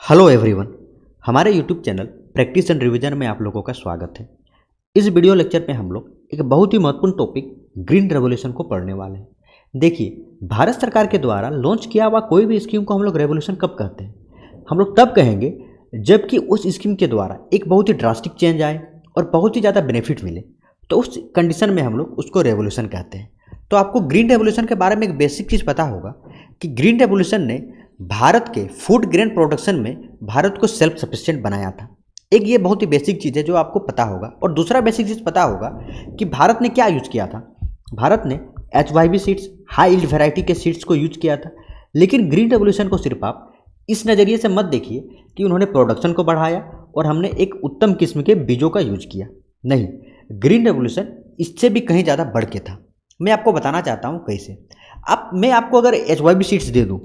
Hello everyone, हमारे YouTube channel practice and revision में आप लोगों का स्वागत है। इस वीडियो लेक्चर में हम लोग एक बहुत ही महत्वपूर्ण टॉपिक ग्रीन रेवोल्यूशन को पढ़ने वाले हैं। देखिए, भारत सरकार के द्वारा लॉन्च किया हुआ कोई भी स्कीम को हम लोग रेवोल्यूशन कब कहते हैं? हम लोग तब कहेंगे जबकि उस स्कीम के द्वारा एक बहुत ही ड्रास्टिक चेंज आए और बहुत ही ज़्यादा बेनिफिट मिले, तो उस कंडीशन में हम लोग उसको रेवोल्यूशन कहते हैं। तो आपको ग्रीन रेवोल्यूशन के बारे में एक बेसिक चीज़ पता होगा कि ग्रीन रेवोल्यूशन ने भारत के फूड ग्रेन प्रोडक्शन में भारत को सेल्फ सफिशिएंट बनाया था। एक ये बहुत ही बेसिक चीज़ है जो आपको पता होगा। और दूसरा बेसिक चीज़ पता होगा कि भारत ने क्या यूज़ किया था। भारत ने HYV seeds, high yield variety के सीड्स को यूज किया था। लेकिन ग्रीन रेवोल्यूशन को सिर्फ आप इस नज़रिए से मत देखिए कि उन्होंने प्रोडक्शन को बढ़ाया और हमने एक उत्तम किस्म के बीजों का यूज किया। नहीं, ग्रीन रेवोल्यूशन इससे भी कहीं ज़्यादा बढ़ के था। मैं आपको बताना चाहता हूँ कैसे। मैं आपको अगर HYV सीड्स दे दूँ,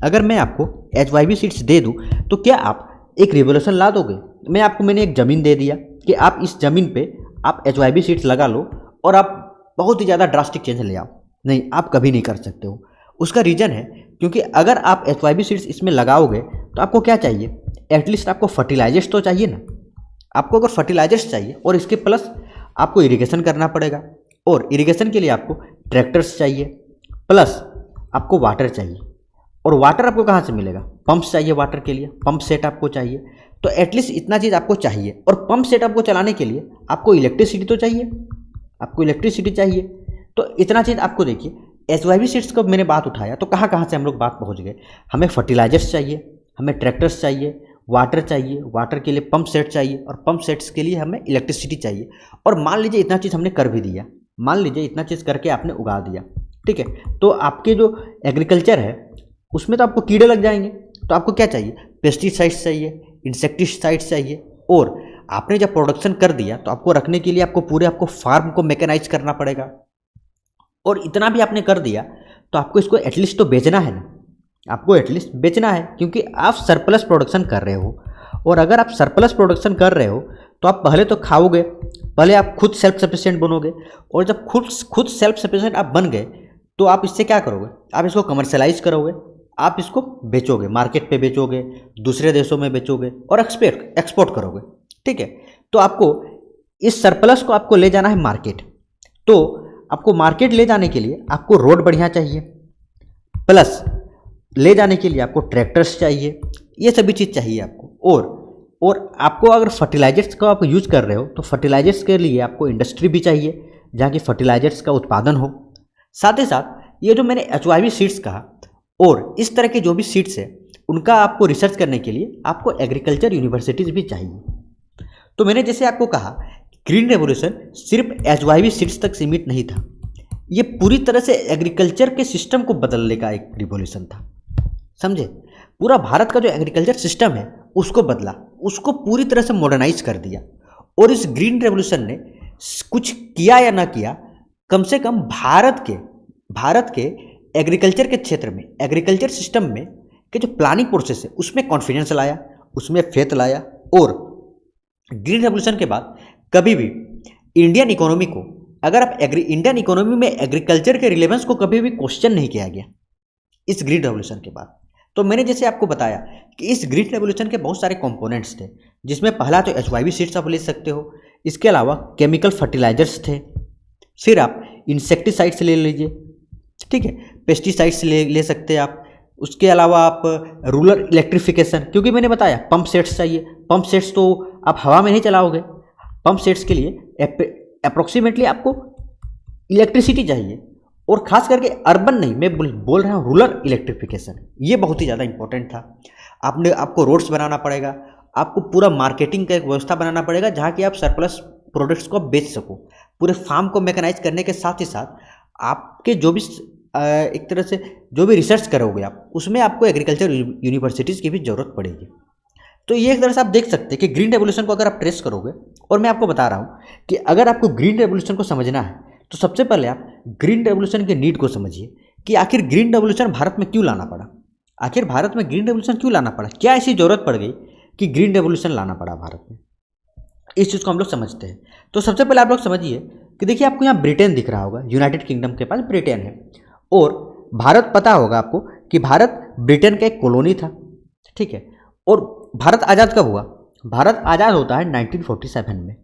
अगर मैं आपको HYV सीड्स दे दूँ तो क्या आप एक रिवोल्यूशन ला दोगे? मैंने एक ज़मीन दे दिया कि आप इस ज़मीन पे आप HYV सीड्स लगा लो और आप बहुत ही ज़्यादा ड्रास्टिक चेंज ले आओ। नहीं, आप कभी नहीं कर सकते हो। उसका रीज़न है क्योंकि अगर आप HYV सीड्स इसमें लगाओगे तो आपको क्या चाहिए? एटलीस्ट आपको फर्टिलाइजर्स तो चाहिए ना। आपको अगर फर्टिलाइजर्स चाहिए और इसके प्लस आपको इरिगेशन करना पड़ेगा, और इरिगेशन के लिए आपको ट्रैक्टर्स चाहिए, प्लस आपको वाटर चाहिए। और वाटर आपको कहाँ से मिलेगा? पंप्स चाहिए वाटर के लिए, पंप सेट आपको चाहिए। तो एटलीस्ट इतना चीज़ आपको चाहिए। और पंप सेट आपको चलाने के लिए आपको इलेक्ट्रिसिटी तो चाहिए, आपको इलेक्ट्रिसिटी चाहिए। तो इतना चीज़ आपको देखिए, HYV सीड्स का मैंने बात उठाया तो कहाँ कहाँ से हम लोग बात पहुँच गए। हमें फर्टिलाइजर्स चाहिए, हमें ट्रैक्टर्स चाहिए, वाटर चाहिए, वाटर के लिए पंप सेट चाहिए, और पंप सेट्स के लिए हमें इलेक्ट्रिसिटी चाहिए। और मान लीजिए इतना चीज़ हमने कर भी दिया, मान लीजिए इतना चीज़ करके आपने उगा दिया, ठीक है। तो आपके जो एग्रीकल्चर है उसमें तो आपको कीड़े लग जाएंगे। तो आपको क्या चाहिए? पेस्टिसाइड्स चाहिए, इंसेक्टिसाइड्स चाहिए। और आपने जब प्रोडक्शन कर दिया तो आपको रखने के लिए आपको फार्म को मैकेनाइज करना पड़ेगा। और इतना भी आपने कर दिया तो आपको इसको एटलीस्ट तो बेचना है ना, आपको एटलीस्ट बेचना है, क्योंकि आप सरप्लस प्रोडक्शन कर रहे हो। और अगर आप सरप्लस प्रोडक्शन कर रहे हो तो आप पहले तो खाओगे, पहले आप खुद सेल्फ सफिशिएंट बनोगे। और जब खुद सेल्फ सफिशिएंट आप बन गए तो आप इससे क्या करोगे? आप इसको कमर्शलाइज करोगे, आप इसको बेचोगे, मार्केट पे बेचोगे, दूसरे देशों में बेचोगे और एक्सपोर्ट करोगे, ठीक है। तो आपको इस सरप्लस को आपको ले जाना है मार्केट। तो आपको मार्केट ले जाने के लिए आपको रोड बढ़िया चाहिए, प्लस ले जाने के लिए आपको ट्रैक्टर्स चाहिए, ये सभी चीज़ चाहिए आपको। और आपको अगर फर्टिलाइजर्स का आप यूज कर रहे हो तो फर्टिलाइजर्स के लिए आपको इंडस्ट्री भी चाहिए जहाँ की फर्टिलाइजर्स का उत्पादन हो। साथ ही साथ ये जो मैंने HYV सीड्स कहा और इस तरह के जो भी सीड्स है उनका आपको रिसर्च करने के लिए आपको एग्रीकल्चर यूनिवर्सिटीज़ भी चाहिए। तो मैंने जैसे आपको कहा, ग्रीन रेवोल्यूशन सिर्फ HYV सीड्स तक सीमित नहीं था, ये पूरी तरह से एग्रीकल्चर के सिस्टम को बदलने का एक रिवोल्यूशन था। समझे? पूरा भारत का जो एग्रीकल्चर सिस्टम है उसको बदला, उसको पूरी तरह से मॉडर्नाइज कर दिया। और इस ग्रीन रेवोल्यूशन ने कुछ किया या ना किया, कम से कम भारत के एग्रीकल्चर के क्षेत्र में, एग्रीकल्चर सिस्टम में के जो प्लानिंग प्रोसेस है उसमें कॉन्फिडेंस लाया, उसमें फेथ लाया। और ग्रीन रेवोल्यूशन के बाद कभी भी इंडियन इकोनॉमी को, अगर आप इंडियन इकोनॉमी में एग्रीकल्चर के रिलेवेंस को कभी भी क्वेश्चन नहीं किया गया इस ग्रीन रेवोल्यूशन के बाद। तो मैंने जैसे आपको बताया कि इस ग्रीन रेवोल्यूशन के बहुत सारे कंपोनेंट्स थे, जिसमें पहला तो HYV सीड्स आप ले सकते हो, इसके अलावा केमिकल फर्टिलाइजर्स थे, फिर आप इंसेक्टिसाइड्स ले लीजिए, ठीक है, पेस्टिसाइड्स ले सकते हैं आप। उसके अलावा आप रूरल इलेक्ट्रिफिकेशन, क्योंकि मैंने बताया पंप सेट्स चाहिए। पंप सेट्स तो आप हवा में नहीं चलाओगे, पंप सेट्स के लिए अप्रोक्सीमेटली आपको इलेक्ट्रिसिटी चाहिए। और खास करके अर्बन नहीं, मैं बोल रहा हूँ रूरल इलेक्ट्रिफिकेशन, ये बहुत ही ज़्यादा इंपॉर्टेंट था। आपको रोड्स बनाना पड़ेगा, आपको पूरा मार्केटिंग का एक व्यवस्था बनाना पड़ेगा जहाँ की आप सरप्लस प्रोडक्ट्स को बेच सको। पूरे फार्म को मैकेनाइज करने के साथ ही साथ आपके जो भी एक तरह से जो भी रिसर्च करोगे आप, उसमें आपको एग्रीकल्चर यूनिवर्सिटीज़ की भी ज़रूरत पड़ेगी। तो ये एक तरह से आप देख सकते हैं कि ग्रीन रेवोल्यूशन को अगर आप ट्रेस करोगे, और मैं आपको बता रहा हूँ कि अगर आपको ग्रीन रेवोल्यूशन को समझना है तो सबसे पहले आप ग्रीन रेवोल्यूशन के नीड को समझिए कि आखिर ग्रीन रेवोल्यूशन भारत में क्यों लाना पड़ा। आखिर भारत में ग्रीन रेवोल्यूशन क्यों लाना पड़ा, क्या ऐसी ज़रूरत पड़ गई कि ग्रीन रेवोल्यूशन लाना पड़ा भारत में। इस चीज़ को हम लोग समझते हैं। तो सबसे पहले आप लोग समझिए कि देखिए, आपको यहाँ ब्रिटेन दिख रहा होगा, यूनाइटेड किंगडम के पास ब्रिटेन है, और भारत पता होगा आपको कि भारत ब्रिटेन का एक कॉलोनी था, ठीक है। और भारत आज़ाद कब हुआ? भारत आज़ाद होता है 1947 में,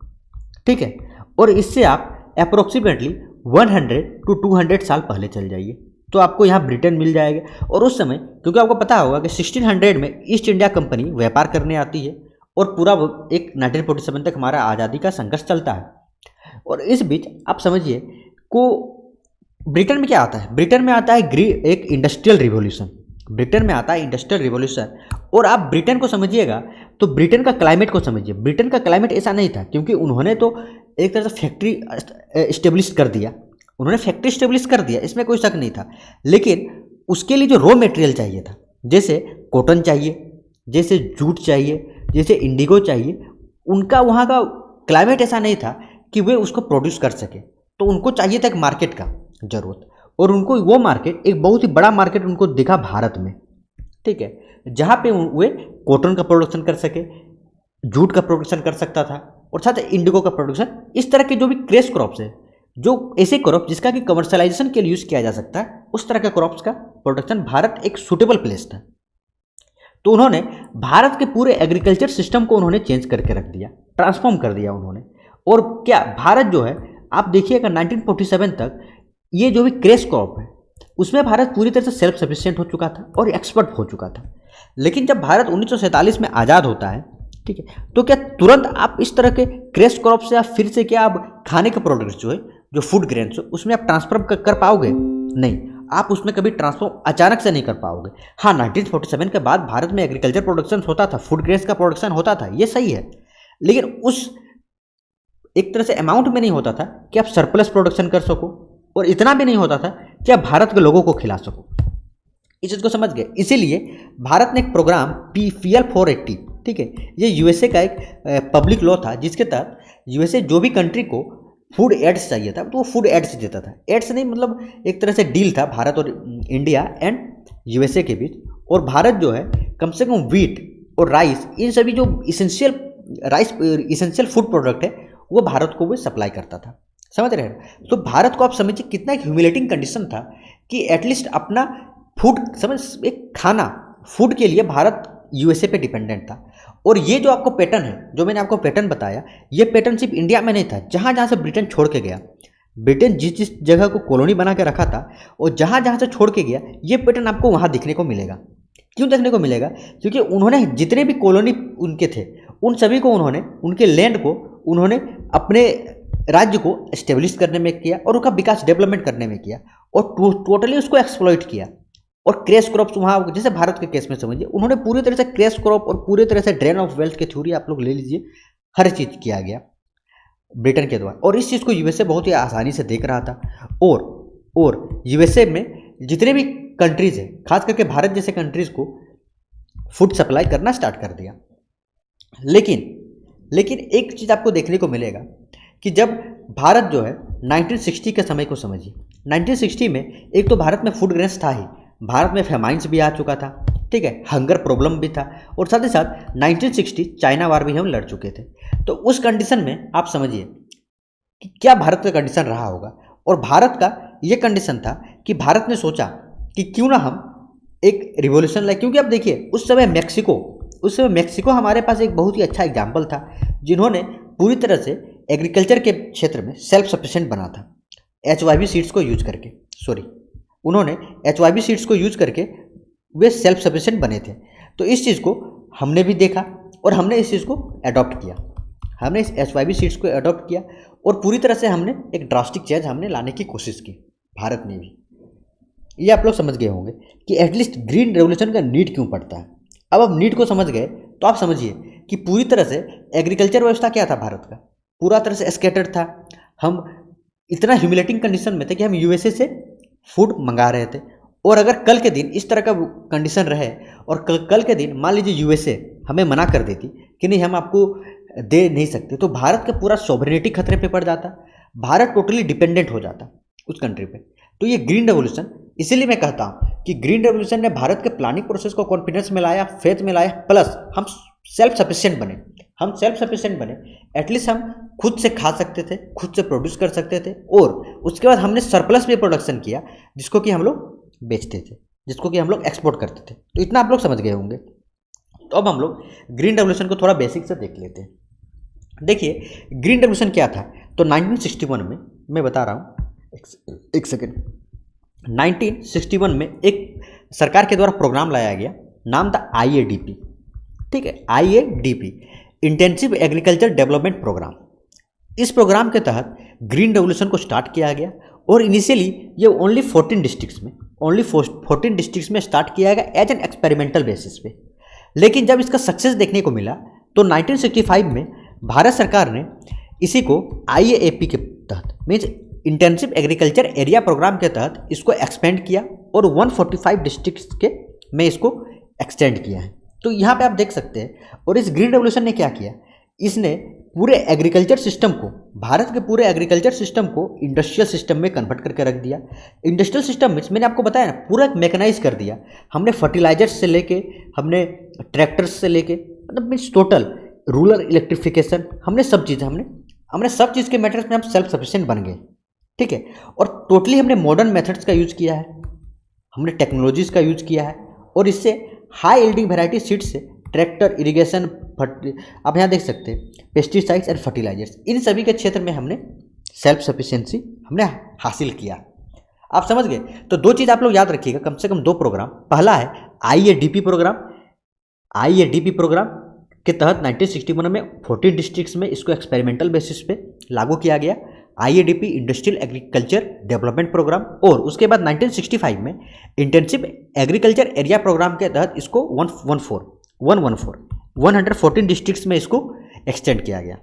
ठीक है। और इससे आप अप्रोक्सीमेटली 100 to 200 साल पहले चल जाइए तो आपको यहाँ ब्रिटेन मिल जाएगा। और उस समय क्योंकि आपको पता होगा कि 1600 में ईस्ट इंडिया कंपनी व्यापार करने आती है और पूरा एक 1947 तक हमारा आज़ादी का संघर्ष चलता है। और इस बीच आप समझिए को ब्रिटेन में क्या आता है? ब्रिटेन में आता है एक इंडस्ट्रियल रिवॉल्यूशन। ब्रिटेन में आता है इंडस्ट्रियल रिवॉल्यूशन। और आप ब्रिटेन को समझिएगा तो ब्रिटेन का क्लाइमेट को समझिए। ब्रिटेन का क्लाइमेट ऐसा नहीं था क्योंकि उन्होंने तो एक तरह से फैक्ट्री इस्टेब्लिश कर दिया, उन्होंने फैक्ट्री इस्टेब्लिश कर दिया, इसमें कोई शक नहीं था। लेकिन उसके लिए जो रॉ मटेरियल चाहिए था, जैसे कॉटन चाहिए, जैसे जूट चाहिए, जैसे इंडिगो चाहिए, उनका वहाँ का क्लाइमेट ऐसा नहीं था कि वे उसको प्रोड्यूस कर सके। तो उनको चाहिए था एक मार्केट का ज़रूरत, और उनको वो मार्केट एक बहुत ही बड़ा मार्केट उनको दिखा भारत में, ठीक है, जहाँ पे वे कॉटन का प्रोडक्शन कर सके, जूट का प्रोडक्शन कर सकता था और साथ इंडिगो का प्रोडक्शन। इस तरह के जो भी क्रेस क्रॉप्स है, जो ऐसे क्रॉप जिसका कि कमर्शलाइजेशन के लिए यूज़ किया जा सकता है, उस तरह के क्रॉप्स का प्रोडक्शन भारत एक सूटेबल प्लेस था। तो उन्होंने भारत के पूरे एग्रीकल्चर सिस्टम को उन्होंने चेंज करके रख दिया, ट्रांसफॉर्म कर दिया उन्होंने। और क्या भारत जो है, आप देखिएगा 1947 तक ये जो भी क्रेस क्रॉप है उसमें भारत पूरी तरह से सेल्फ सफिशिएंट हो चुका था और एक्सपर्ट हो चुका था। लेकिन जब भारत 1947 में आज़ाद होता है, ठीक है, तो क्या तुरंत आप इस तरह के क्रेस क्रॉप से आप फिर से क्या आप खाने के प्रोडक्ट्स जो है, जो फूड ग्रेन्स, उसमें आप ट्रांसफर कर पाओगे? नहीं, आप उसमें कभी ट्रांसफॉर्म अचानक से नहीं कर पाओगे। हाँ, 1947 के बाद भारत में एग्रीकल्चर प्रोडक्शन होता था, फूड ग्रेन्स का प्रोडक्शन होता था, ये सही है, लेकिन उस एक तरह से अमाउंट में नहीं होता था कि आप सरप्लस प्रोडक्शन कर सको, और इतना भी नहीं होता था कि आप भारत के लोगों को खिला सको। इस चीज़ को समझ गए। इसीलिए भारत ने एक प्रोग्राम PL 480, ठीक है, ये यूएसए का एक पब्लिक लॉ था जिसके तहत यूएसए जो भी कंट्री को फूड एड्स चाहिए था तो वो फूड एड्स देता था। एड्स नहीं, मतलब एक तरह से डील था भारत और इंडिया एंड यूएसए के बीच। और भारत जो है कम से कम व्हीट और राइस, इन सभी जो इसेंशियल फूड प्रोडक्ट है वो भारत को वो सप्लाई करता था। समझ रहे हैं? तो भारत को आप समझिए कितना एक ह्यूमिलेटिंग कंडीशन था कि एटलीस्ट अपना फूड एक खाना फूड के लिए भारत यूएसए पे डिपेंडेंट था। और ये जो आपको पैटर्न है, जो मैंने आपको पैटर्न बताया, ये पैटर्न सिर्फ इंडिया में नहीं था। जहाँ जहाँ से ब्रिटेन छोड़ के गया, ब्रिटेन जिस जिस जगह को कॉलोनी बना के रखा था और जहाँ जहाँ से छोड़ के गया, ये पैटर्न आपको वहाँ दिखने को मिलेगा। क्यों देखने को मिलेगा? क्योंकि उन्होंने जितने भी कॉलोनी उनके थे उन सभी को उन्होंने, उनके लैंड को उन्होंने अपने राज्य को एस्टेब्लिश करने में किया और उनका विकास डेवलपमेंट करने में किया और टोटली उसको एक्सप्लॉइट किया। और क्रेश क्रॉप्स वहाँ, जैसे भारत के केस में समझिए, उन्होंने पूरी तरह से क्रेश क्रॉप और पूरी तरह से ड्रेन ऑफ वेल्थ की थ्योरी आप लोग ले लीजिए, हर चीज़ किया गया ब्रिटेन के द्वारा। और इस चीज़ को यूएसए बहुत ही आसानी से देख रहा था। और यूएसए में जितने भी कंट्रीज़ हैं, खास करके भारत जैसे कंट्रीज़ को फूड सप्लाई करना स्टार्ट कर दिया। लेकिन एक चीज़ आपको देखने को मिलेगा कि जब भारत जो है 1960 के समय को समझिए, 1960 में एक तो भारत में फूड ग्रेन्स था ही, भारत में फेमाइन्स भी आ चुका था, ठीक है, हंगर प्रॉब्लम भी था, और साथ ही साथ 1960 चाइना वार भी हम लड़ चुके थे। तो उस कंडीशन में आप समझिए कि क्या भारत का कंडीशन रहा होगा। और भारत का ये कंडीशन था कि भारत ने सोचा कि क्यों ना हम एक रिवॉल्यूशन लाए। क्योंकि आप देखिए उस समय मैक्सिको हमारे पास एक बहुत ही अच्छा एग्जाम्पल था, जिन्होंने पूरी तरह से एग्रीकल्चर के क्षेत्र में सेल्फ सफिशिएंट बना था HYV सीड्स को यूज करके। उन्होंने HYV सीड्स को यूज करके वे सेल्फ सफिशिएंट बने थे। तो इस चीज़ को हमने भी देखा और हमने इस चीज़ को अडॉप्ट किया। हमने इस HYV सीड्स को अडॉप्ट किया और पूरी तरह से हमने एक ड्रास्टिक चेंज हमने लाने की कोशिश की, भारत ने भी। ये आप लोग समझ गए होंगे कि एटलीस्ट ग्रीन रेवोल्यूशन का नीड क्यों पड़ता है। अब आप नीड को समझ गए तो आप समझिए कि पूरी तरह से एग्रीकल्चर व्यवस्था क्या था भारत का, पूरा तरह से स्कैटर्ड था। हम इतना ह्यूमिलेटिंग कंडीशन में थे कि हम यूएसए से फूड मंगा रहे थे। और अगर कल के दिन इस तरह का कंडीशन रहे और कल के दिन मान लीजिए यूएसए हमें मना कर देती कि नहीं हम आपको दे नहीं सकते, तो भारत का पूरा सॉवरेनिटी खतरे पे पड़ जाता, भारत टोटली डिपेंडेंट हो जाता उस कंट्री पे। तो ये ग्रीन रेवोल्यूशन, इसीलिए मैं कहता हूँ कि ग्रीन रेवोल्यूशन ने भारत के प्लानिंग प्रोसेस को कॉन्फिडेंस में लाया, फेथ में लाया, प्लस हम सेल्फ सफिशिएंट बने। एटलीस्ट हम खुद से खा सकते थे, खुद से प्रोड्यूस कर सकते थे, और उसके बाद हमने सरप्लस भी प्रोडक्शन किया जिसको कि हम लोग बेचते थे, जिसको कि हम लोग एक्सपोर्ट करते थे। तो इतना आप लोग समझ गए होंगे। तो अब हम लोग ग्रीन रेवोल्यूशन को थोड़ा बेसिक से देख लेते हैं। देखिए ग्रीन रेवोल्यूशन क्या था, तो 1961 में, मैं बता रहा हूँ एक सेकेंड, 1961 में एक सरकार के द्वारा प्रोग्राम लाया गया, नाम था IADP। ठीक है, IADP, intensive agriculture development programme. इस प्रोग्राम के तहत ग्रीन रेवोल्यूशन को स्टार्ट किया गया और इनिशियली ये ओनली 14 डिस्ट्रिक्ट्स में स्टार्ट किया गया एज एन एक्सपेरिमेंटल बेसिस पे। लेकिन जब इसका सक्सेस देखने को मिला तो 1965 में भारत सरकार ने इसी को IAAP के तहत, means intensive agriculture area programme के तहत इसको एक्सपेंड किया और 145 डिस्ट्रिक्ट्स के में इसको एक्सटेंड किया है। तो यहाँ पे आप देख सकते हैं। और इस ग्रीन रेवोल्यूशन ने क्या किया, इसने पूरे एग्रीकल्चर सिस्टम को, भारत के पूरे एग्रीकल्चर सिस्टम को इंडस्ट्रियल सिस्टम में कन्वर्ट करके रख दिया। इंडस्ट्रियल सिस्टम में मैंने आपको बताया ना, पूरा मैकेनाइज कर दिया। हमने फर्टिलाइजर्स से लेके, हमने ट्रैक्टर्स से लेके, मतलब मीन्स टोटल रूरल इलेक्ट्रिफिकेशन, हमने सब चीज़ हमने सब चीज़ के मैटर्स में हम सेल्फ सफिशिएंट बन गए। ठीक है, और टोटली हमने मॉडर्न मेथड्स का यूज़ किया है, हमने टेक्नोलॉजीज़ का यूज़ किया है और इससे हाई यील्डिंग वैरायटी सीड्स से ट्रैक्टर, इरिगेशन, आप यहाँ देख सकते हैं पेस्टिसाइड्स एंड फर्टिलाइजर्स, इन सभी के क्षेत्र में हमने सेल्फ सफिशिएंसी हमने हासिल किया। आप समझ गए। तो दो चीज़ आप लोग याद रखिएगा, कम से कम दो प्रोग्राम। पहला है IADP प्रोग्राम। IADP प्रोग्राम के तहत 1961 में 14 डिस्ट्रिक्ट्स में इसको एक्सपेरिमेंटल बेसिस पे लागू किया गया, IADP industrial agriculture development programme. और उसके बाद 1965 में इंटेंसिव एग्रीकल्चर एरिया प्रोग्राम के तहत इसको 114 डिस्ट्रिक्ट्स में इसको एक्सटेंड किया गया।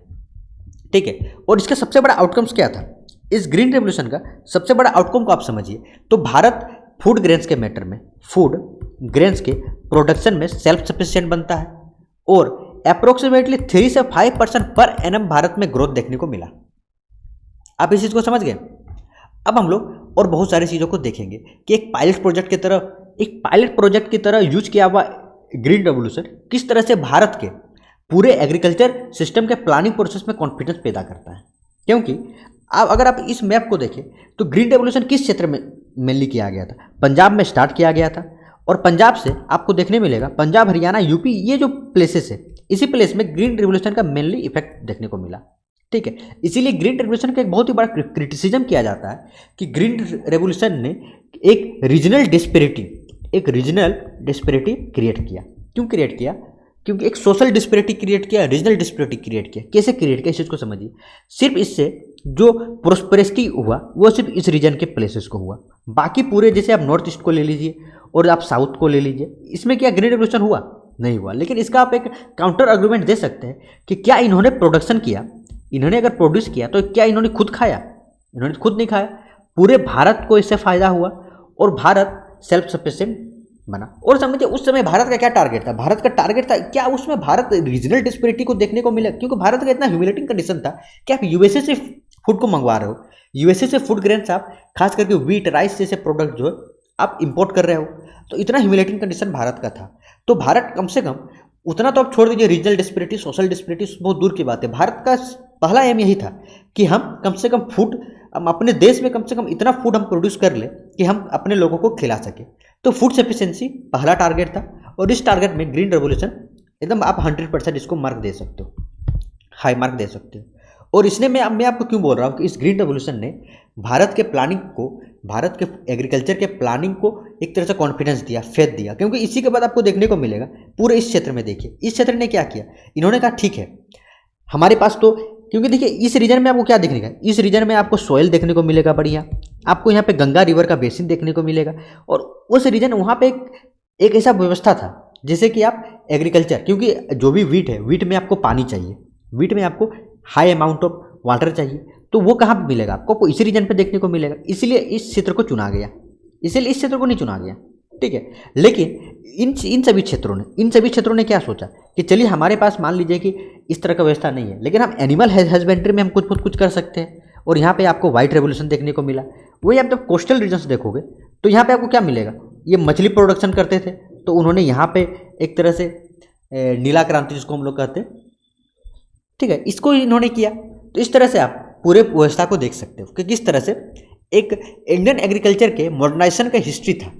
ठीक है, और इसका सबसे बड़ा आउटकम्स क्या था, इस ग्रीन रेवोल्यूशन का सबसे बड़ा आउटकम को आप समझिए तो भारत फूड ग्रेन्स के मैटर में, फूड ग्रेन्स के प्रोडक्शन में सेल्फ सफिशिएंट बनता है और अप्रोक्सीमेटली 3 से 5% पर एनम भारत में ग्रोथ देखने को मिला। आप इस चीज़ को समझ गए। अब हम लोग और बहुत सारी चीज़ों को देखेंगे कि एक पायलट प्रोजेक्ट की तरह यूज किया हुआ ग्रीन रेवोल्यूशन किस तरह से भारत के पूरे एग्रीकल्चर सिस्टम के प्लानिंग प्रोसेस में कॉन्फिडेंस पैदा करता है। क्योंकि अगर आप इस मैप को देखें तो ग्रीन रेवोल्यूशन किस क्षेत्र में मेनली किया गया था, पंजाब में स्टार्ट किया गया था। और पंजाब से आपको देखने मिलेगा, पंजाब, हरियाणा, यूपी, ये जो प्लेसेस है, इसी प्लेस में ग्रीन रेवोल्यूशन का मेनली इफेक्ट देखने को मिला। ठीक है, इसीलिए ग्रीन रेवोल्यूशन का एक बहुत ही बड़ा क्रिटिसिज्म किया जाता है कि ग्रीन रेवोल्यूशन ने एक रीजनल डिस्पेरिटी क्रिएट किया। क्यों क्रिएट किया? क्योंकि एक सोशल डिस्पेरिटी क्रिएट किया, रीजनल डिस्पेरिटी क्रिएट किया। कैसे क्रिएट किया इस चीज़ को समझिए। सिर्फ इससे जो प्रोस्पेरिटी हुआ वो सिर्फ इस रीजन के प्लेसेस को हुआ, बाकी पूरे, जैसे आप नॉर्थ ईस्ट को ले लीजिए और आप साउथ को ले लीजिए, इसमें क्या ग्रीन रेवोल्यूशन हुआ? नहीं हुआ। लेकिन इसका आप एक काउंटर आर्गुमेंट दे सकते हैं कि क्या इन्होंने प्रोडक्शन किया, इन्होंने अगर प्रोड्यूस किया तो क्या इन्होंने खुद खाया? इन्होंने खुद नहीं खाया। पूरे भारत को इससे फायदा हुआ और भारत सेल्फ सफिशिएंट बना। और समझिए उस समय भारत का क्या टारगेट था? भारत का टारगेट था क्या उसमें भारत रीजनल डिस्पेरिटी को देखने को मिला? क्योंकि भारत का इतना ह्यूमिलेटिंग कंडीशन था कि आप यूएसए से फूड को मंगवा रहे हो, यूएसए से फूड ग्रेन्स आप खास करके व्हीट, राइस जैसे प्रोडक्ट जो है आप इंपोर्ट कर रहे हो, तो इतना ह्यूमिलेटिंग कंडीशन भारत का था। तो भारत कम से कम उतना तो आप छोड़ दीजिए, रीजनल डिस्पेरिटी, सोशल डिस्पेरिटी बहुत दूर की बात है। भारत का पहला एम यही था कि हम कम से कम फूड, हम अपने देश में कम से कम इतना फूड हम प्रोड्यूस कर ले कि हम अपने लोगों को खिला सके। तो फूड सफिशिएंसी पहला टारगेट था और इस टारगेट में ग्रीन रेवोल्यूशन एकदम आप 100% इसको मार्क दे सकते हो, हाई मार्क दे सकते हो। और इसने मैं आपको क्यों बोल रहा हूँ कि इस ग्रीन रेवोल्यूशन ने भारत के प्लानिंग को, भारत के एग्रीकल्चर के प्लानिंग को एक तरह से कॉन्फिडेंस दिया, फेथ दिया। क्योंकि इसी के बाद आपको देखने को मिलेगा पूरे इस क्षेत्र में, देखिए इस क्षेत्र ने क्या किया, इन्होंने कहा ठीक है हमारे पास तो, क्योंकि देखिए इस रीजन में आपको क्या देखने का, इस रीजन में आपको सोयल देखने को मिलेगा बढ़िया, आपको यहाँ पे गंगा रिवर का बेसिन देखने को मिलेगा। और उस रीजन वहाँ पे एक ऐसा व्यवस्था था जैसे कि आप एग्रीकल्चर, क्योंकि जो भी व्हीट है, व्हीट में आपको पानी चाहिए, व्हीट में आपको हाई अमाउंट ऑफ वाटर चाहिए, तो वो कहाँ पर मिलेगा आपको? इसी रीजन पे देखने को मिलेगा। इसलिए इस क्षेत्र को चुना गया, इसलिए इस क्षेत्र को नहीं चुना गया। ठीक है, लेकिन इन सभी क्षेत्रों ने क्या सोचा कि चलिए हमारे पास मान लीजिए कि इस तरह का व्यवस्था नहीं है, लेकिन हम एनिमल हस्बेंड्री में हम कुछ कर सकते हैं। और यहाँ पे आपको व्हाइट रेवोल्यूशन देखने को मिला। वही आप जब कोस्टल रीजन्स देखोगे तो यहाँ पे आपको क्या मिलेगा, ये मछली प्रोडक्शन करते थे तो उन्होंने यहाँ पे एक तरह से नीला क्रांति जिसको हम लोग कहते हैं, ठीक है, इसको इन्होंने किया। तो इस तरह से आप पूरे व्यवस्था को देख सकते हो कि किस तरह से एक इंडियन एग्रीकल्चर के मॉडर्नाइजेशन का हिस्ट्री था।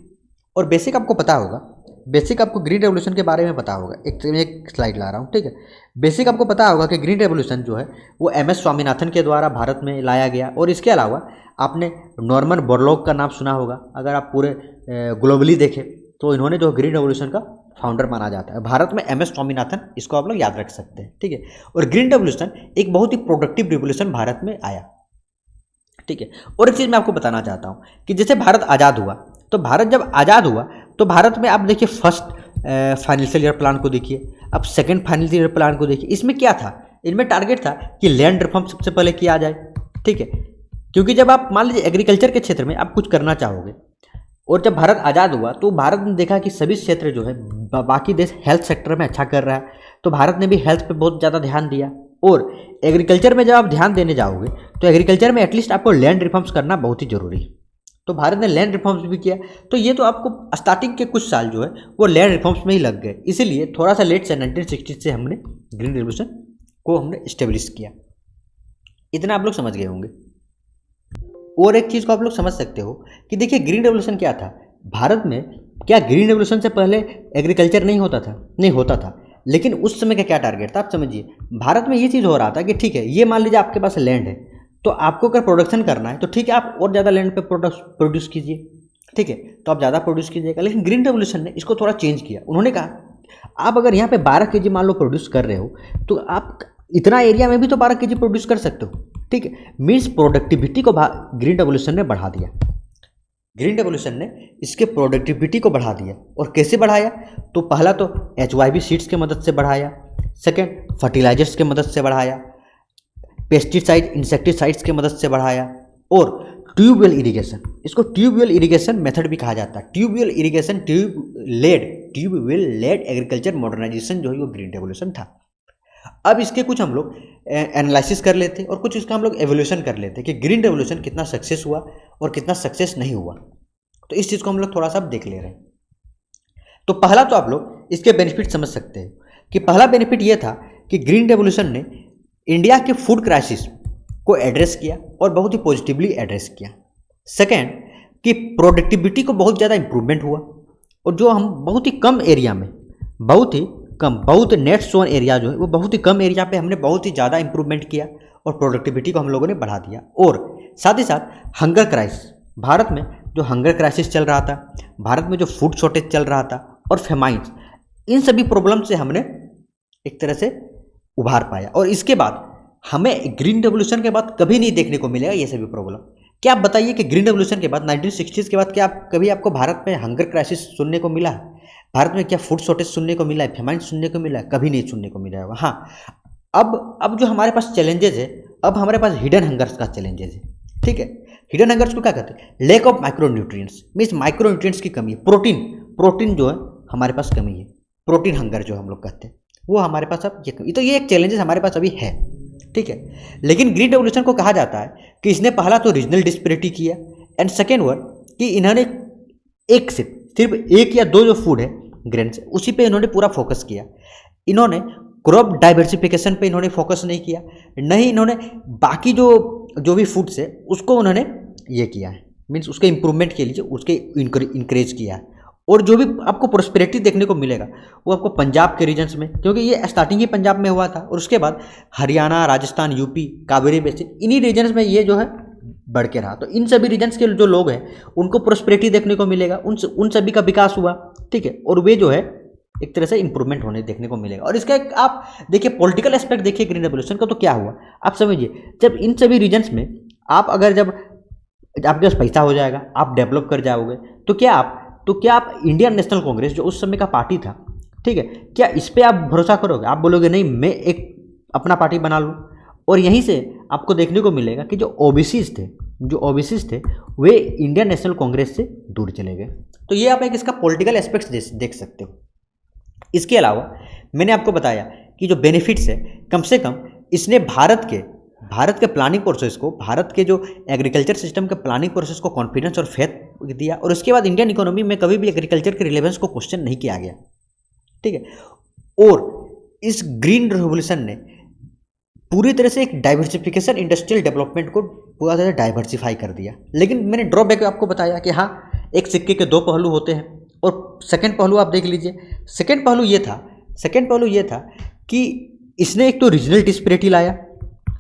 और बेसिक आपको पता होगा बेसिक आपको ग्रीन रेवोल्यूशन के बारे में पता होगा। एक स्लाइड ला रहा हूँ, ठीक है। बेसिक आपको पता होगा कि ग्रीन रेवोल्यूशन जो है वो MS स्वामीनाथन के द्वारा भारत में लाया गया। और इसके अलावा आपने नॉर्मन बोरलॉग का नाम सुना होगा। अगर आप पूरे ग्लोबली देखें तो इन्होंने जो ग्रीन रेवोल्यूशन का फाउंडर माना जाता है। भारत में MS स्वामीनाथन, इसको आप लोग याद रख सकते हैं, ठीक है। और ग्रीन रेवोल्यूशन एक बहुत ही प्रोडक्टिव रिवोल्यूशन भारत में आया, ठीक है। और एक चीज़ मैं आपको बताना चाहता हूँ कि जैसे भारत आज़ाद हुआ, तो भारत जब आज़ाद हुआ तो भारत में आप देखिए फर्स्ट फाइनेंशियल ईयर प्लान को देखिए, अब सेकंड फाइनेंशियल ईयर प्लान को देखिए। इसमें क्या था, इनमें टारगेट था कि लैंड रिफॉर्म सबसे पहले किया जाए, ठीक है। क्योंकि जब आप मान लीजिए एग्रीकल्चर के क्षेत्र में आप कुछ करना चाहोगे, और जब भारत आज़ाद हुआ तो भारत ने देखा कि सभी क्षेत्र जो है बाकी देश हेल्थ सेक्टर में अच्छा कर रहा है, तो भारत ने भी हेल्थ पे बहुत ज़्यादा ध्यान दिया। और एग्रीकल्चर में जब आप ध्यान देने जाओगे तो एग्रीकल्चर में एटलीस्ट आपको लैंड रिफॉर्म्स करना बहुत ही जरूरी है। तो भारत ने लैंड रिफॉर्म्स भी किया। तो ये तो आपको स्टार्टिंग के कुछ साल जो है वो लैंड रिफॉर्म्स में ही लग गए, इसीलिए थोड़ा सा लेट से 1960 से हमने ग्रीन रेवोल्यूशन को हमने इस्टेब्लिश किया। इतना आप लोग समझ गए होंगे। और एक चीज़ को आप लोग समझ सकते हो कि देखिए ग्रीन रेवोल्यूशन क्या था भारत में। क्या ग्रीन रेवोल्यूशन से पहले एग्रीकल्चर नहीं होता था? नहीं होता था, लेकिन उस समय का क्या टारगेट था आप समझिए। भारत में ये चीज़ हो रहा था कि ठीक है, ये मान लीजिए आपके पास लैंड है, तो आपको अगर प्रोडक्शन करना है तो ठीक है, आप और ज़्यादा लैंड पे प्रोड्यूस कीजिए, ठीक है, तो आप ज़्यादा प्रोड्यूस कीजिएगा। लेकिन ग्रीन रेवोल्यूशन ने इसको थोड़ा चेंज किया। उन्होंने कहा आप अगर यहाँ पे 12 kg मान लो प्रोड्यूस कर रहे हो, तो आप इतना एरिया में भी तो 12 kg प्रोड्यूस कर सकते हो, ठीक है। मीन्स प्रोडक्टिविटी को ग्रीन रेवोल्यूशन ने बढ़ा दिया। ग्रीन रेवोल्यूशन ने इसके प्रोडक्टिविटी को बढ़ा दिया। और कैसे बढ़ाया? तो पहला तो HYV सीड्स की मदद से बढ़ाया, सेकेंड फर्टिलाइजर्स की मदद से बढ़ाया, पेस्टिसाइड इंसेक्टिसाइड्स की मदद से बढ़ाया, और ट्यूबवेल इरिगेशन, इसको ट्यूबवेल इरिगेशन मेथड भी कहा जाता है। Tubewell irrigation, tubewell led agriculture modernisation जो है वो ग्रीन रेवोल्यूशन था। अब इसके कुछ हम लोग एनालिसिस कर लेते और कुछ इसका हम लोग एवोल्यूशन कर लेते कि ग्रीन रेवोल्यूशन कितना सक्सेस हुआ और कितना सक्सेस नहीं हुआ। तो इस चीज़ को हम लोग थोड़ा सा अब देख ले रहे हैं। तो पहला तो आप लोग इसके बेनिफिट समझ सकते हैं कि पहला बेनिफिट ये था कि ग्रीन रेवोल्यूशन ने इंडिया के फूड क्राइसिस को एड्रेस किया और बहुत ही पॉजिटिवली एड्रेस किया। सेकेंड कि प्रोडक्टिविटी को बहुत ज़्यादा इंप्रूवमेंट हुआ, और जो हम बहुत ही कम एरिया में, बहुत नेट जोन एरिया जो है वो बहुत ही कम एरिया पे हमने बहुत ही ज़्यादा इंप्रूवमेंट किया और प्रोडक्टिविटी को हम लोगों ने बढ़ा दिया। और साथ ही साथ हंगर क्राइसिस, भारत में जो हंगर क्राइसिस चल रहा था, भारत में जो फूड शॉर्टेज चल रहा था और फेमाइन्स, इन सभी प्रॉब्लम से हमने एक तरह से उभार पाया। और इसके बाद हमें ग्रीन रेवोल्यूशन के बाद कभी नहीं देखने को मिलेगा ये सभी प्रॉब्लम। क्या आप बताइए कि ग्रीन रेवोल्यूशन के बाद 1960s के बाद क्या कभी आपको भारत में हंगर क्राइसिस सुनने को मिला है? भारत में क्या फूड शॉर्टेज सुनने को मिला है, फेमाइन सुनने को मिला है? कभी नहीं सुनने को मिला होगा। हाँ, अब जो हमारे पास चैलेंजेस है, अब हमारे पास हिडन हंगर्स का चैलेंजेस है, ठीक है। हिडन हंगर्स को क्या कहते हैं? Lack of micronutrients, means micronutrients की कमी है। प्रोटीन जो है हमारे पास कमी है, प्रोटीन हंगर जो हम लोग कहते हैं वो हमारे पास अब ये एक चैलेंजेस हमारे पास अभी है, ठीक है। लेकिन ग्रीन रेवोल्यूशन को कहा जाता है कि इसने पहला तो रीजनल डिस्पेरिटी किया, एंड सेकेंड वर्ड कि इन्होंने सिर्फ एक या दो जो फूड है ग्रेन से, उसी पे इन्होंने पूरा फोकस किया। इन्होंने क्रॉप डाइवर्सिफिकेशन पे इन्होंने फोकस नहीं किया, नहीं इन्होंने बाकी जो भी फूड्स है उसको उन्होंने ये किया है, मीन्स उसके इम्प्रूवमेंट के लिए उसके इंकरेज किया है। और जो भी आपको प्रोस्पेरिटी देखने को मिलेगा वो आपको पंजाब के रीजन्स में, क्योंकि ये स्टार्टिंग ही पंजाब में हुआ था, और उसके बाद हरियाणा, राजस्थान, यूपी, कावेरी बेसिन, इन्हीं रीजन्स में ये जो है बढ़ के रहा। तो इन सभी रीजन्स के जो लोग हैं उनको प्रोस्पेरिटी देखने को मिलेगा, उन सभी का विकास हुआ, ठीक है। और वे जो है एक तरह से इंप्रूवमेंट होने देखने को मिलेगा। और इसका आप देखिए पॉलिटिकल एस्पेक्ट देखिए ग्रीन रेवोल्यूशन का, तो क्या हुआ आप समझिए। जब इन सभी रीजन्स में आप अगर जब आपके पास पैसा हो जाएगा, आप डेवलप कर जाओगे, तो क्या आप इंडियन नेशनल कांग्रेस जो उस समय का पार्टी था, ठीक है, क्या इस पर आप भरोसा करोगे? आप बोलोगे नहीं मैं एक अपना पार्टी बना लूँ। और यहीं से आपको देखने को मिलेगा कि जो ओबीसीज थे वे इंडियन नेशनल कांग्रेस से दूर चले गए। तो ये आप एक इसका पॉलिटिकल एस्पेक्ट्स देख सकते हो। इसके अलावा मैंने आपको बताया कि जो बेनिफिट्स है, कम से कम इसने भारत के प्लानिंग प्रोसेस को, भारत के जो एग्रीकल्चर सिस्टम के प्लानिंग प्रोसेस को कॉन्फिडेंस और फेथ दिया। और उसके बाद इंडियन इकोनॉमी में कभी भी एग्रीकल्चर के रिलेवेंस को क्वेश्चन नहीं किया गया, ठीक है। और इस ग्रीन रेवोल्यूशन ने पूरी तरह से एक डाइवर्सिफिकेशन, इंडस्ट्रियल डेवलपमेंट को पूरा तरह से डाइवर्सिफाई कर दिया। लेकिन मैंने ड्रॉबैक आपको बताया कि हाँ, एक सिक्के के दो पहलू होते हैं। और सेकेंड पहलू आप देख लीजिए, सेकेंड पहलू ये था कि इसने एक तो रीजनल डिस्पैरिटी लाया,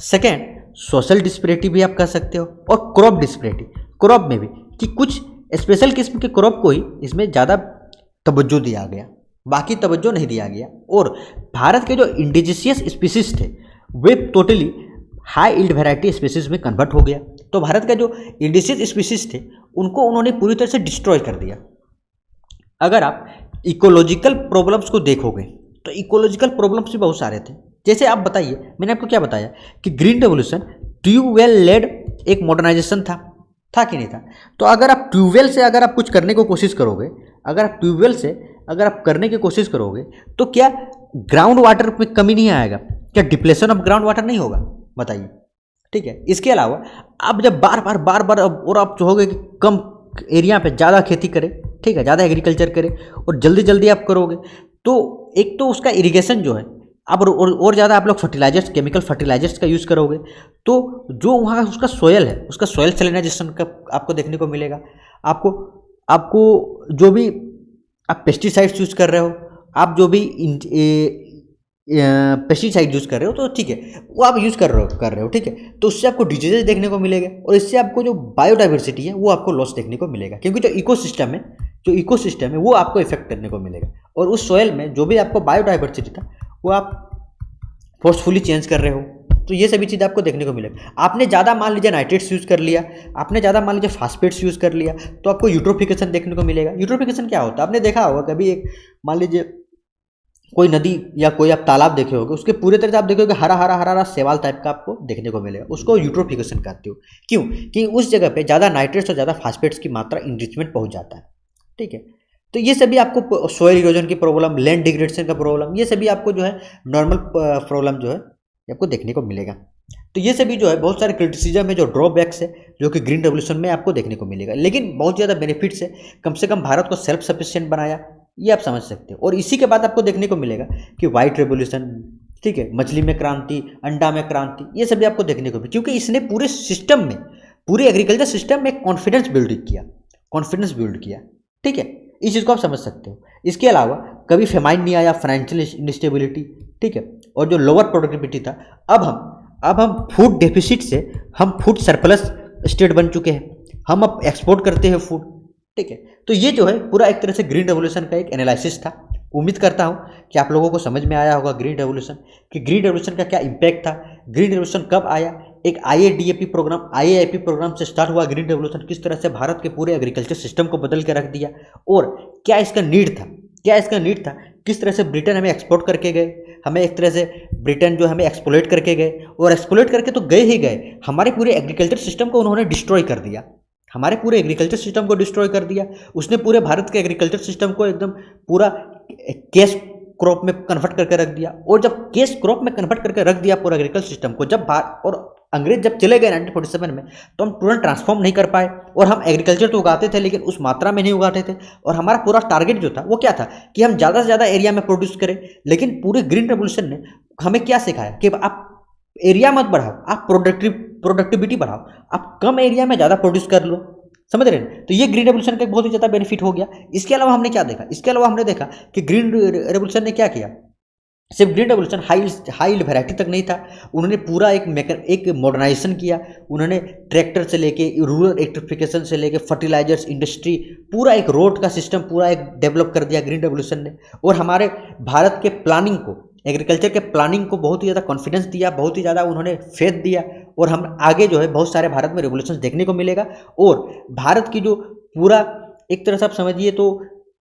सेकेंड सोशल डिस्पैरिटी भी आप कह सकते हो, और क्रॉप डिस्पैरिटी, क्रॉप में भी कि कुछ स्पेशल किस्म के क्रॉप को ही इसमें ज़्यादा तवज्जो दिया गया, बाकी तवज्जो नहीं दिया गया। और भारत के जो इंडिजिशियस स्पीसीज थे वे totally high yield variety species में कन्वर्ट हो गया। तो भारत का जो इंडिजिशियस स्पीसीज थे उनको उन्होंने पूरी तरह से डिस्ट्रॉय कर दिया। अगर आप इकोलॉजिकल प्रॉब्लम्स को देखोगे तो इकोलॉजिकल प्रॉब्लम्स भी बहुत सारे थे। जैसे आप बताइए, मैंने आपको क्या बताया कि ग्रीन रेवोल्यूशन ट्यूबवेल लेड एक मॉडर्नाइजेशन था कि नहीं था। तो अगर आप ट्यूबवेल से अगर आप कुछ करने को कोशिश करोगे, अगर आप ट्यूबवेल से अगर आप करने की कोशिश करोगे तो क्या ग्राउंड वाटर में कमी नहीं आएगा? क्या डिप्लेशन ऑफ ग्राउंड वाटर नहीं होगा? बताइए, ठीक है। इसके अलावा आप जब बार बार और आप चाहोगे कि कम एरिया पे ज़्यादा खेती करें, ठीक है, ज़्यादा एग्रीकल्चर करें और जल्दी आप करोगे तो एक तो उसका इरिगेशन जो है आप और ज़्यादा आप लोग फर्टिलाइजर्स, केमिकल फर्टिलाइजर्स का यूज़ करोगे तो जो वहाँ उसका सोयल है उसका सोयल सैलिनाइजेशन का आपको देखने को मिलेगा। आपको जो भी आप पेस्टिसाइड्स यूज़ कर रहे हो, आप जो भी पेस्टिसाइड यूज़ कर रहे हो तो ठीक है वो आप यूज़ कर रहे हो ठीक है, तो उससे आपको डिजीजेज देखने को मिलेगा और इससे आपको जो बायोडाइवर्सिटी है वो आपको लॉस देखने को मिलेगा, क्योंकि जो इकोसिस्टम है वो आपको इफेक्ट करने को मिलेगा। और उस सॉइल में जो भी आपको बायोडाइवर्सिटी था वो आप फोर्सफुली चेंज कर रहे हो, तो ये सभी चीज़ आपको देखने को मिलेगा। आपने ज़्यादा मान लीजिए नाइट्रेट्स यूज़ कर लिया, आपने ज़्यादा मान लीजिए फास्फेट्स यूज़ कर लिया तो आपको यूट्रोफिकेशन देखने को मिलेगा। यूट्रोफिकेशन क्या होता है? आपने देखा होगा कभी, एक मान लीजिए कोई नदी या कोई आप तालाब देखे होगे, उसके पूरे तरह से आप देखोगे हरा शैवाल टाइप का आपको देखने को मिलेगा, उसको यूट्रोफिकेशन कहते हो। क्यों? कि उस जगह पे ज़्यादा नाइट्रेट्स और ज़्यादा फास्फेट्स की मात्रा इनरिचमेंट पहुँच जाता है, ठीक है। तो ये सभी आपको सोयल इरोजन की प्रॉब्लम, लैंड डिग्रेडेशन का प्रॉब्लम, ये सभी आपको जो है नॉर्मल प्रॉब्लम जो है आपको देखने को मिलेगा। तो ये सभी जो है बहुत सारे क्रिटिसिज्म है, जो ड्रॉबैक्स है जो कि ग्रीन रेवोल्यूशन में आपको देखने को मिलेगा, लेकिन बहुत ज़्यादा बेनिफिट्स है। कम से कम भारत को सेल्फ सफिशिएंट बनाया, ये आप समझ सकते हो। और इसी के बाद आपको देखने को मिलेगा कि व्हाइट रेवोल्यूशन, ठीक है, मछली में क्रांति, अंडा में क्रांति, ये सभी आपको देखने को मिले, क्योंकि इसने पूरे सिस्टम में, पूरे एग्रीकल्चर सिस्टम में कॉन्फिडेंस बिल्ड किया, ठीक है। इस चीज़ को आप समझ सकते हो। इसके अलावा कभी फेमाइन नहीं आया, फाइनेंशियल इंस्टेबिलिटी, ठीक है, और जो लोअर प्रोडक्टिविटी था, अब हम फूड डेफिसिट से हम फूड सरप्लस स्टेट बन चुके हैं, हम अब एक्सपोर्ट करते हैं फूड, ठीक है। तो ये जो है पूरा एक तरह से ग्रीन रेवोल्यूशन का एक एनालिसिस था। उम्मीद करता हूँ कि आप लोगों को समझ में आया होगा ग्रीन रेवोल्यूशन, कि ग्रीन रेवोल्यूशन का क्या इम्पैक्ट था, ग्रीन रेवोल्यूशन कब आया, एक आईएडीएपी प्रोग्राम से स्टार्ट हुआ ग्रीन रेवोल्यूशन, किस तरह से भारत के पूरे एग्रीकल्चर सिस्टम को बदल के रख दिया, और क्या इसका नीड था, किस तरह से ब्रिटेन हमें एक्सपोर्ट करके गए, हमें एक तरह से ब्रिटेन जो हमें एक्सप्लॉइट करके गए, और एक्सप्लॉइट करके तो गए ही गए, हमारे पूरे एग्रीकल्चर सिस्टम को उन्होंने डिस्ट्रॉय कर दिया, उसने पूरे भारत के एग्रीकल्चर सिस्टम को एकदम पूरा कैश क्रॉप में कन्वर्ट करके रख दिया। और जब कैश क्रॉप में कन्वर्ट करके रख दिया पूरा एग्रीकल्चर सिस्टम को, और अंग्रेज जब चले गए 1947 में, तो हम तुरंत ट्रांसफॉर्म नहीं कर पाए, और हम एग्रीकल्चर तो उगाते थे लेकिन उस मात्रा में नहीं उगाते थे, और हमारा पूरा टारगेट जो था वो क्या था कि हम ज़्यादा से ज़्यादा एरिया में प्रोड्यूस करें। लेकिन पूरे ग्रीन रेवोल्यूशन ने हमें क्या सिखाया कि आप एरिया मत बढ़ाओ, आप प्रोडक्टिविटी बढ़ाओ, आप कम एरिया में ज़्यादा प्रोड्यूस कर लो, समझ रहे हैं। तो ये ग्रीन रेवोल्यूशन का एक बहुत ही ज़्यादा बेनिफिट हो गया। इसके अलावा हमने क्या देखा, हमने देखा कि ग्रीन रेवोल्यूशन ने क्या किया, सिर्फ ग्रीन रेवोल्यूशन हाई वैरायटी तक नहीं था, उन्होंने पूरा एक मॉडर्नाइजेशन किया। उन्होंने ट्रैक्टर से लेके रूरल इलेक्ट्रिफिकेशन से लेके फर्टिलाइजर्स इंडस्ट्री, पूरा एक रोड का सिस्टम पूरा एक डेवलप कर दिया ग्रीन रेवोल्यूशन ने। और हमारे भारत के प्लानिंग को, एग्रीकल्चर के प्लानिंग को बहुत ही ज़्यादा कॉन्फिडेंस दिया, बहुत ही ज़्यादा उन्होंने फेथ दिया। और हम आगे जो है बहुत सारे भारत में रेवोल्यूशन देखने को मिलेगा। और भारत की जो पूरा एक तरह से आप समझिए तो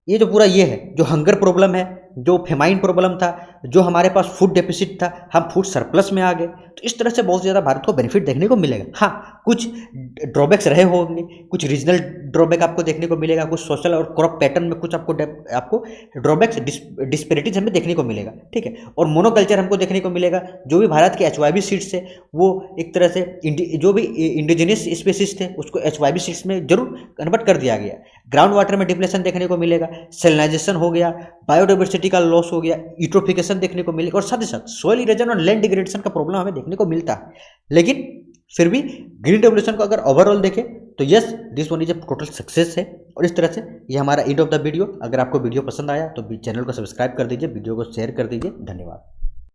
ये जो पूरा ये है, जो हंगर प्रॉब्लम है, जो फेमाइन प्रॉब्लम था, जो हमारे पास फूड डेफिसिट था, हम फूड सरप्लस में आ गए। तो इस तरह से बहुत ज़्यादा भारत को बेनिफिट देखने को मिलेगा। हाँ, कुछ ड्रॉबैक्स रहे होंगे, कुछ रीजनल ड्रॉबैक आपको देखने को मिलेगा, कुछ सोशल और क्रॉप पैटर्न में कुछ आपको ड्रॉबैक्स डिस्पेरिटीज हमें देखने को मिलेगा, ठीक है। और मोनोकल्चर हमको देखने को मिलेगा। जो भी भारत के HYV सीड्स है वो एक तरह से जो भी इंडिजिनियस स्पीसीज थे उसको HYV सीड्स में जरूर कन्वर्ट कर दिया गया। ग्राउंड वाटर में डिप्लेशन देखने को मिलेगा, सेलिनाइजेशन हो गया, बायोडाइवर्सिटी का लॉस हो गया, यूट्रोफिकेशन देखने को मिलेगा, और साथ ही साथ सोइल इरोजन और लैंड डिग्रेडेशन का प्रॉब्लम हमें देखने को मिलता है। लेकिन फिर भी ग्रीन रेवोल्यूशन को अगर ओवरऑल देखें तो yes, this one is a total success है। और इस तरह से ये हमारा एंड ऑफ द वीडियो। अगर आपको वीडियो पसंद आया तो चैनल को सब्सक्राइब कर दीजिए, वीडियो को शेयर कर दीजिए। धन्यवाद।